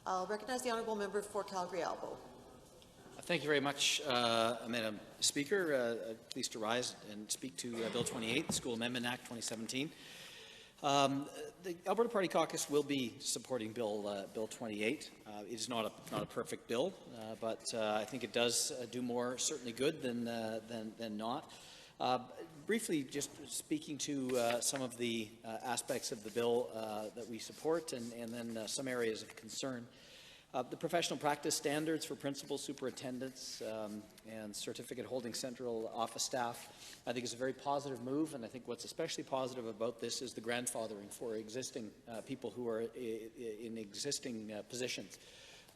I'll recognize the honourable member for Calgary-Elbow. Thank you very much, Madam Speaker. Pleased to rise and speak to Bill 28, the School Amendment Act 2017. The Alberta Party Caucus will be supporting Bill 28. It is not a perfect bill, but I think it does do more certainly good than not. Briefly, just speaking to some of the aspects of the bill that we support, and then some areas of concern. The professional practice standards for principal superintendents and certificate holding central office staff, I think, is a very positive move, and I think what's especially positive about this is the grandfathering for existing people who are in existing positions.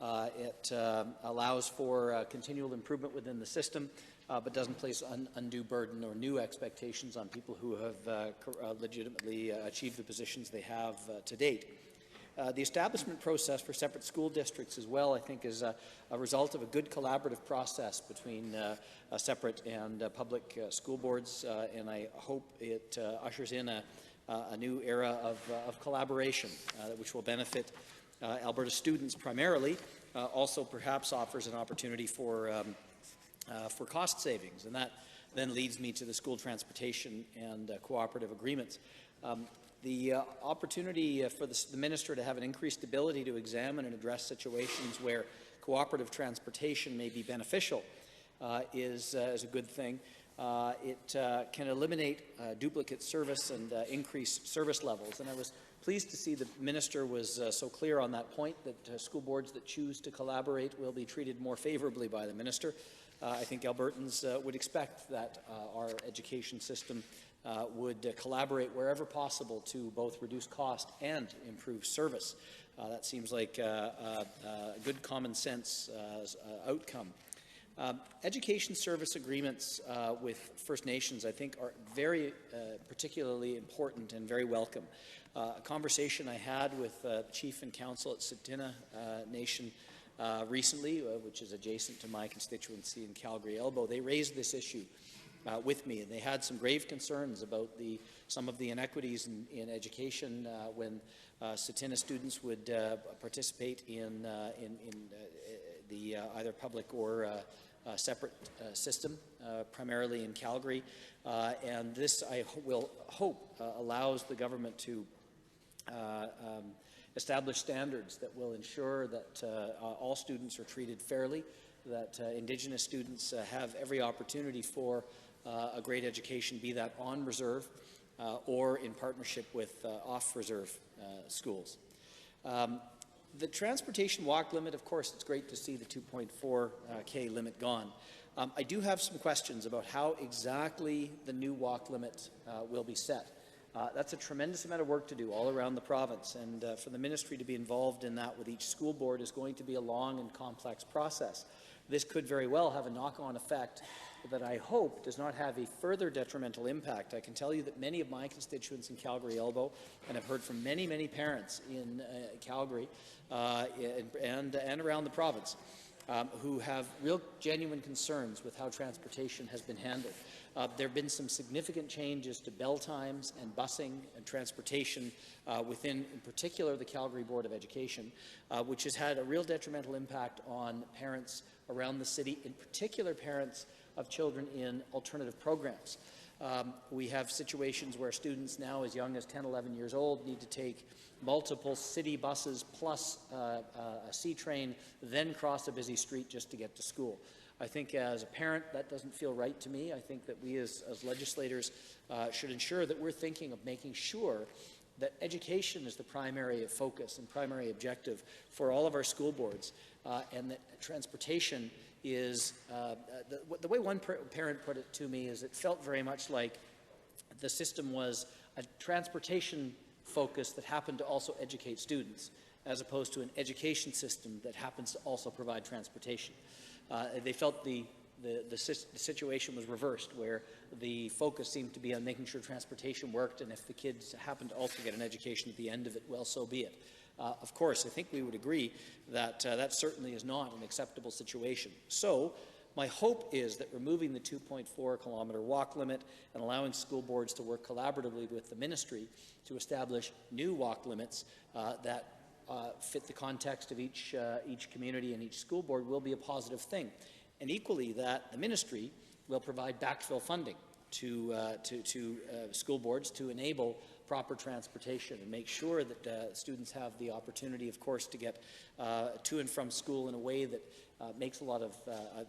It allows for continual improvement within the system, but doesn't place undue burden or new expectations on people who have legitimately achieved the positions they have to date. The establishment process for separate school districts as well, I think, is a result of a good collaborative process between separate and public school boards, and I hope it ushers in a new era of collaboration, which will benefit Alberta students primarily, also perhaps offers an opportunity for cost savings, and that then leads me to the school transportation and cooperative agreements. The opportunity for the minister to have an increased ability to examine and address situations where cooperative transportation may be beneficial is a good thing. It can eliminate duplicate service and increase service levels. And I was pleased to see the minister was so clear on that point, that school boards that choose to collaborate will be treated more favourably by the minister. I think Albertans would expect that our education system would collaborate wherever possible to both reduce cost and improve service. That seems like a good common sense outcome. Education service agreements with First Nations, I think, are very particularly important and very welcome. A conversation I had with the Chief and Council at Tsuut'ina Nation recently, which is adjacent to my constituency in Calgary-Elbow, they raised this issue with me, and they had some grave concerns about some of the inequities in education when Tsuut'ina students would participate in the either public or separate system, primarily in Calgary. And this, I will hope, allows the government to establish standards that will ensure that all students are treated fairly, that Indigenous students have every opportunity for a great education, be that on reserve or in partnership with off-reserve schools. The transportation walk limit, of course, it's great to see the 2.4K limit gone. I do have some questions about how exactly the new walk limit will be set. That's a tremendous amount of work to do all around the province, and for the ministry to be involved in that with each school board is going to be a long and complex process. This could very well have a knock-on effect that I hope does not have a further detrimental impact. I can tell you that many of my constituents in Calgary-Elbow, and I've heard from many, many parents in Calgary and around the province, who have real genuine concerns with how transportation has been handled. There have been some significant changes to bell times and busing and transportation within, in particular, the Calgary Board of Education, which has had a real detrimental impact on parents around the city, in particular parents of children in alternative programs. We have situations where students now as young as 10, 11 years old need to take multiple city buses plus a C-train, then cross a busy street just to get to school. I think as a parent that doesn't feel right to me. I think that we as legislators should ensure that we're thinking of making sure that education is the primary focus and primary objective for all of our school boards, and that transportation is, the way one parent put it to me is it felt very much like the system was a transportation focus that happened to also educate students, as opposed to an education system that happens to also provide transportation. They felt the situation was reversed, where the focus seemed to be on making sure transportation worked, and if the kids happened to also get an education at the end of it, well, so be it. Of course, I think we would agree that that certainly is not an acceptable situation. So my hope is that removing the 2.4-kilometre walk limit and allowing school boards to work collaboratively with the ministry to establish new walk limits that fit the context of each community and each school board will be a positive thing. And equally, that the ministry will provide backfill funding to school boards to enable proper transportation and make sure that students have the opportunity, of course, to get to and from school in a way that makes a lot of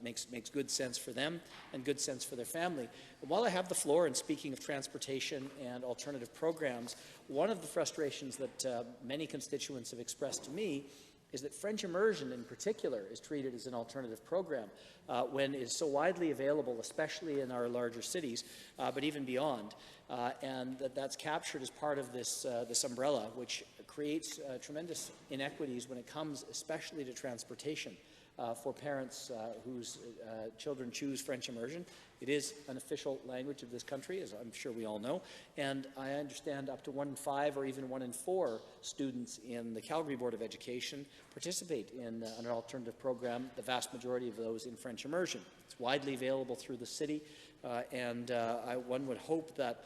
makes good sense for them and good sense for their family. But while I have the floor, and speaking of transportation and alternative programs, one of the frustrations that many constituents have expressed to me is that French immersion in particular is treated as an alternative program when it is so widely available, especially in our larger cities, but even beyond. And that's captured as part of this umbrella, which creates tremendous inequities when it comes especially to transportation for parents whose children choose French immersion. It is an official language of this country, as I'm sure we all know, and I understand up to 1 in 5 or even 1 in 4 students in the Calgary Board of Education participate in an alternative program, the vast majority of those in French immersion. It's widely available through the city, and one would hope that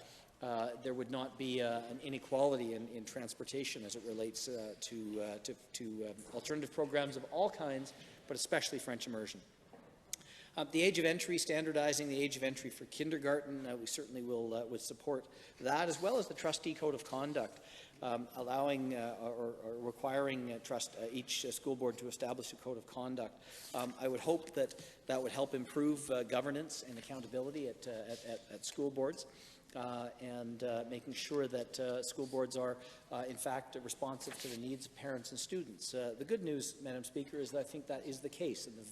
there would not be an inequality in transportation as it relates to alternative programs of all kinds, but especially French immersion. The age of entry, standardizing the age of entry for kindergarten, we certainly would support that, as well as the trustee code of conduct, allowing or requiring each school board to establish a code of conduct. I would hope that that would help improve governance and accountability at school boards. And making sure that school boards are, in fact, responsive to the needs of parents and students. The good news, Madam Speaker, is that I think that is the case in the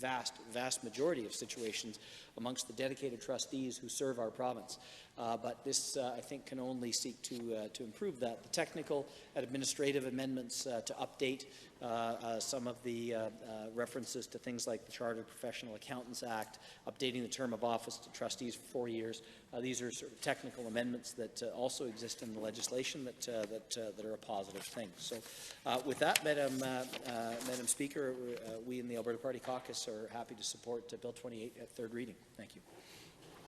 vast majority of situations amongst the dedicated trustees who serve our province. But this, I think, can only seek to improve that. The technical and administrative amendments to update some of the references to things like the Chartered Professional Accountants Act, updating the term of office to trustees for 4 years. These are sort of technical amendments that also exist in the legislation that are a positive thing. So, with that, Madam Speaker, we in the Alberta Party Caucus are happy to support Bill 28 at third reading. Thank you.